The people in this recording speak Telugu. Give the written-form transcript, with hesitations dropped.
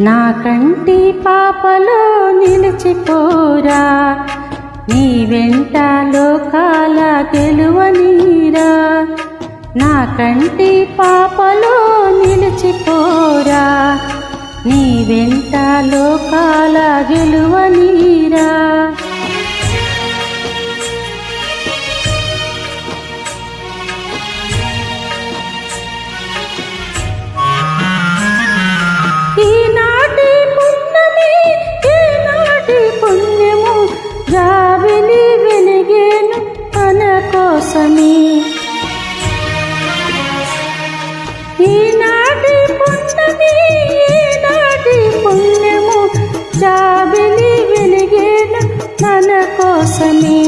నా కంటి పాపలో నిలిచిపోరా, నీ వెంట లోకాల గెలువనీరా. నా కంటి పాపలో నిలిచిపోరా, నీ వెంట లోకాల గెలువనీరా. ఈనాటి పుణ్యమి ఈనాటి పుణ్యము జాబిలి వెలిగేను మన కోసమే. ఈనాటి పుణ్యమి ఈనాటి పుణ్యము జాబిలి వెలిగేను మన కోసమే.